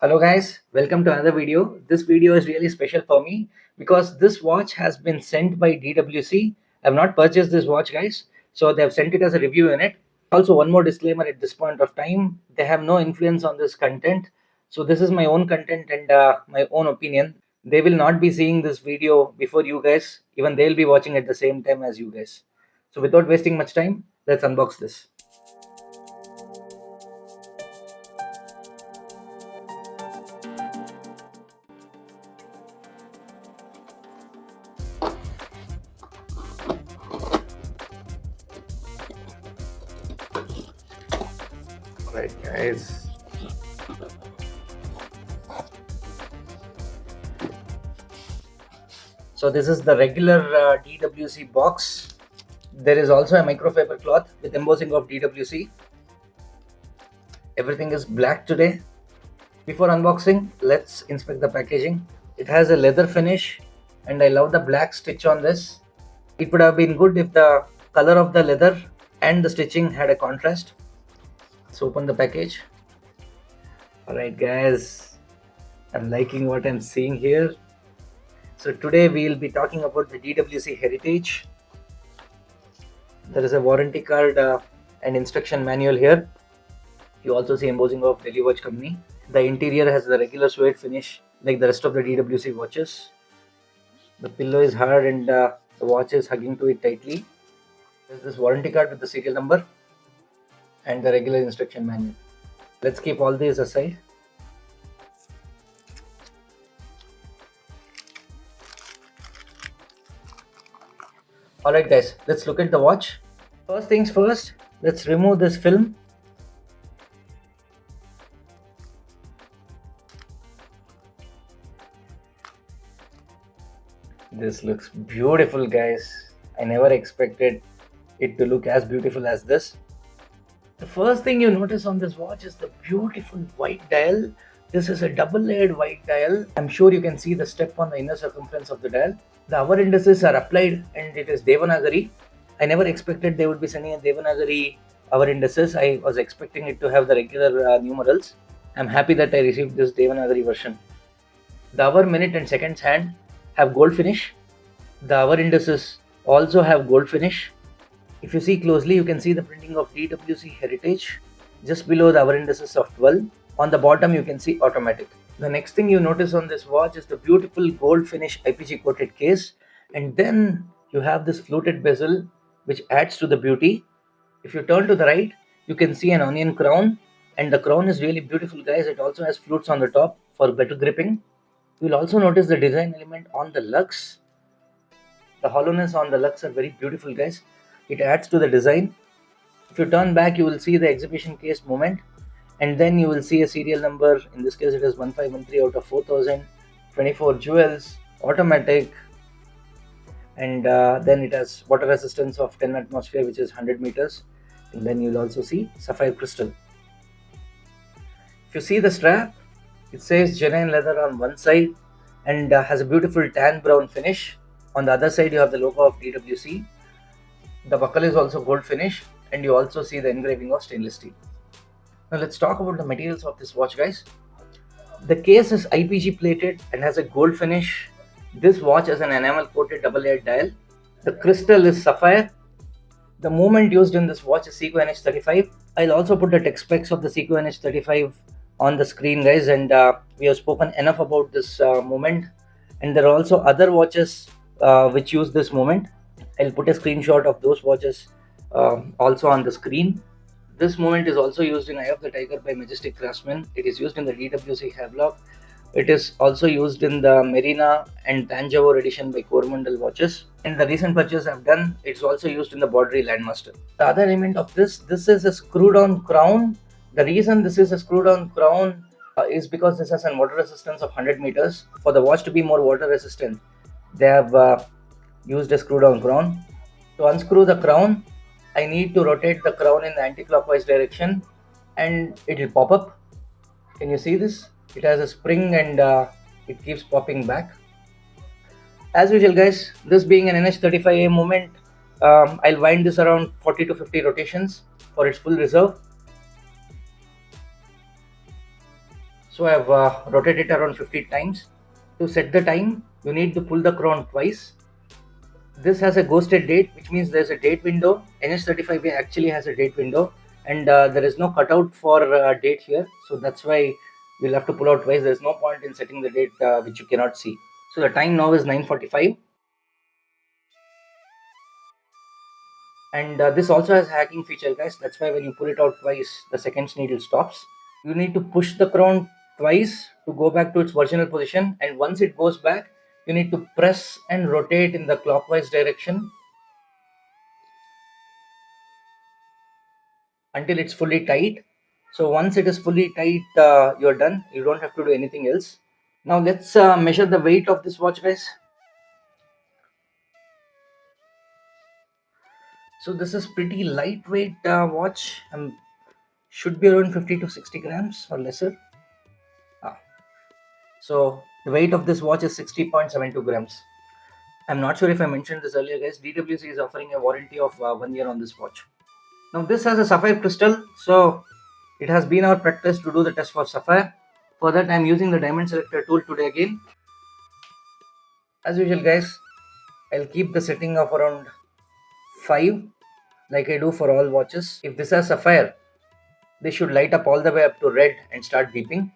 Hello guys, welcome to another video. This video is really special for me because this watch has been sent by DWC. I have not purchased this watch guys, so they have sent it as a review unit. Also, one more disclaimer at this point of time, they have no influence on this content. So this is my own content and my own opinion. They will not be seeing this video before you guys, even they'll be watching at the same time as you guys. So without wasting much time, let's unbox this. Right guys, so this is the regular DWC box. There is also a microfiber cloth with embossing of DWC. Everything is black today. Before unboxing, let's inspect the packaging. It has a leather finish and I love the black stitch on this. It would have been good if the color of the leather and the stitching had a contrast. Let's open the package. Alright guys, I'm liking what I'm seeing here. So today we will be talking about the DWC Heritage. There is a warranty card and instruction manual here. You also see embossing of Delhi Watch Company. The interior has the regular suede finish like the rest of the DWC watches. The pillow is hard and the watch is hugging to it tightly. There's this warranty card with the serial number and the regular instruction manual. Let's keep all these aside. Alright guys, let's look at the watch. First things first, let's remove this film. This looks beautiful guys. I never expected it to look as beautiful as this. The first thing you notice on this watch is the beautiful white dial. This is a double-layered white dial. I'm sure you can see the step on the inner circumference of the dial. The hour indices are applied and it is Devanagari. I never expected they would be sending a Devanagari hour indices. I was expecting it to have the regular numerals. I'm happy that I received this Devanagari version. The hour, minute and seconds hand have gold finish. The hour indices also have gold finish. If you see closely, you can see the printing of DWC Heritage just below the hour indices of 12. On the bottom, you can see automatic. The next thing you notice on this watch is the beautiful gold finish IPG coated case, and then you have this fluted bezel which adds to the beauty. If you turn to the right, you can see an onion crown, and the crown is really beautiful guys. It also has flutes on the top for better gripping. You will also notice the design element on the lugs. The hollowness on the lugs are very beautiful guys. It adds to the design. If you turn back, you will see the exhibition case moment, and then you will see a serial number. In this case it is 1513 out of 4000, 24 jewels, automatic, and then it has water resistance of 10 atmosphere, which is 100 meters. And then you will also see sapphire crystal. If you see the strap, it says genuine leather on one side and has a beautiful tan brown finish. On the other side you have the logo of DWC. The buckle is also gold finish and you also see the engraving of stainless steel. Now let's talk about the materials of this watch guys. The case is IPG plated and has a gold finish. This watch has an enamel coated double-layered dial. The crystal is sapphire. The movement used in this watch is Seiko NH35. I'll also put the tech specs of the Seiko NH35 on the screen guys, and we have spoken enough about this movement, and there are also other watches which use this movement. I'll put a screenshot of those watches also on the screen. This movement is also used in Eye of the Tiger by Majestic Craftsman. It is used in the DWC Havelock. It is also used in the Marina and Tanjore edition by Coromandel watches. In the recent purchase I've done, it's also used in the Borderie Landmaster. The other element of this is a screw-down crown. The reason this is a screw-down crown is because this has a water resistance of 100 meters. For the watch to be more water resistant, they have used a screw-down crown. To unscrew the crown, I need to rotate the crown in the anti-clockwise direction and it will pop up. Can you see this? It has a spring and it keeps popping back. As usual guys, this being an NH35A movement, I'll wind this around 40 to 50 rotations for its full reserve. So I have rotated it around 50 times. To set the time, you need to pull the crown twice. This has a ghosted date, which means there's a date window. NH35A actually has a date window, and there is no cutout for date here. So that's why you'll have to pull out twice. There's no point in setting the date which you cannot see. So the time now is 9:45. And this also has hacking feature, guys. That's why when you pull it out twice, the seconds needle stops. You need to push the crown twice to go back to its original position, and once it goes back, you need to press and rotate in the clockwise direction until it's fully tight. So once it is fully tight, you're done. You don't have to do anything else. Now let's measure the weight of this watch, guys. So this is pretty lightweight watch. Should be around 50 to 60 grams or lesser. So the weight of this watch is 60.72 grams. I'm not sure if I mentioned this earlier, guys. DWC is offering a warranty of 1 year on this watch. Now this has a sapphire crystal, so it has been our practice to do the test for sapphire. For that, I'm using the diamond selector tool today again. As usual, guys, I'll keep the setting of around 5 like I do for all watches. If this has sapphire, they should light up all the way up to red and start beeping.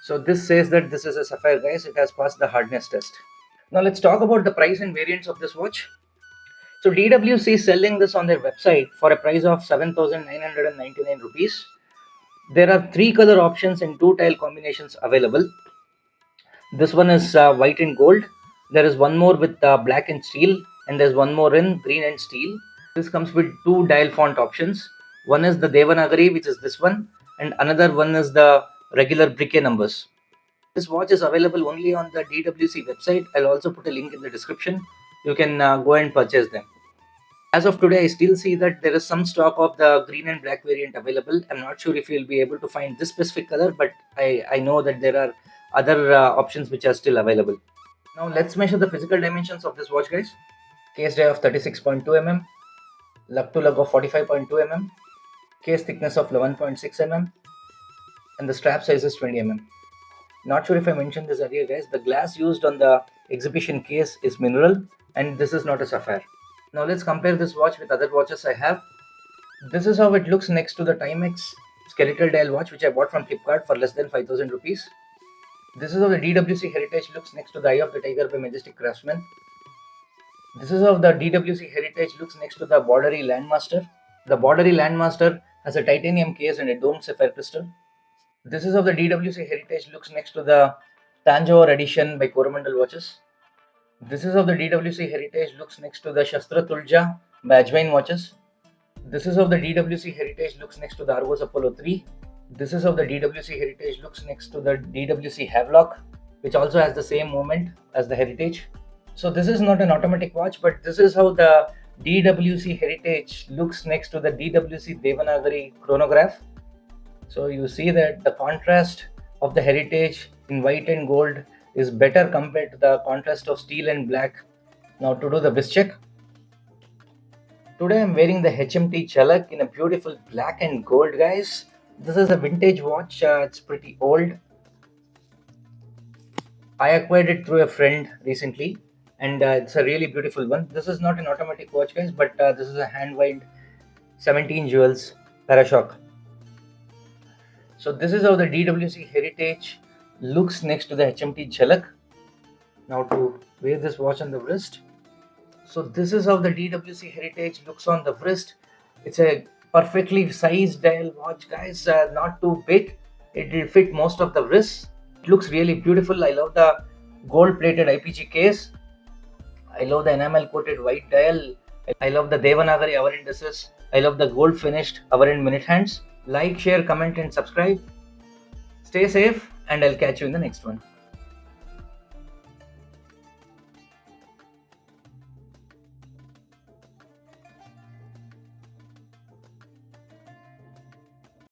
So this says that this is a sapphire, guys. It has passed the hardness test. Now let's talk about the price and variants of this watch. So DWC is selling this on their website for a price of 7,999 rupees. There are 3 color options and 2 tile combinations available. This one is white and gold. There is one more with black and steel, and there's one more in green and steel. This comes with 2 dial font options. One is the Devanagari, which is this one, and another one is the regular briquet numbers. This watch is available only on the DWC website. I'll also put a link in the description. You can go and purchase them. As of today, I still see that there is some stock of the green and black variant available. I'm not sure if you'll be able to find this specific color, but I know that there are other options which are still available. Now let's measure the physical dimensions of this watch, guys. Case dial of 36.2 mm, lug to lug of 45.2 mm, case thickness of 11.6 mm, and the strap size is 20 mm. Not sure if I mentioned this earlier, guys. The glass used on the exhibition case is mineral, and this is not a sapphire. Now let's compare this watch with other watches I have. This is how it looks next to the Timex skeletal dial watch, which I bought from Flipkart for less than 5,000 rupees. This is how the DWC Heritage looks next to the Eye of the Tiger by Majestic Craftsman. This is how the DWC Heritage looks next to the Borderie Landmaster. The Borderie Landmaster has a titanium case and a domed sapphire crystal. This is how the DWC Heritage looks next to the Tanjore edition by Coromandel watches. This is how the DWC Heritage looks next to the Shastra Tulja by Ajwain watches. This is how the DWC Heritage looks next to the Argos Apollo 3. This is how the DWC Heritage looks next to the DWC Havelock, which also has the same movement as the Heritage. So this is not an automatic watch, but this is how the DWC Heritage looks next to the DWC Devanagari chronograph. So you see that the contrast of the Heritage in white and gold is better compared to the contrast of steel and black. Now to do the wrist check. Today I'm wearing the HMT Chalak in a beautiful black and gold, guys. This is a vintage watch. It's pretty old. I acquired it through a friend recently, and it's a really beautiful one. This is not an automatic watch, guys, but this is a hand-wind 17 jewels Parashock. So this is how the DWC Heritage looks next to the HMT Jhalak. Now to wear this watch on the wrist. So this is how the DWC Heritage looks on the wrist. It's a perfectly sized dial watch, guys. Not too big. It will fit most of the wrists. It looks really beautiful. I love the gold plated IPG case. I love the enamel coated white dial. I love the Devanagari hour indices. I love the gold finished hour and minute hands. Like, share, comment and subscribe. Stay safe, and I'll catch you in the next one.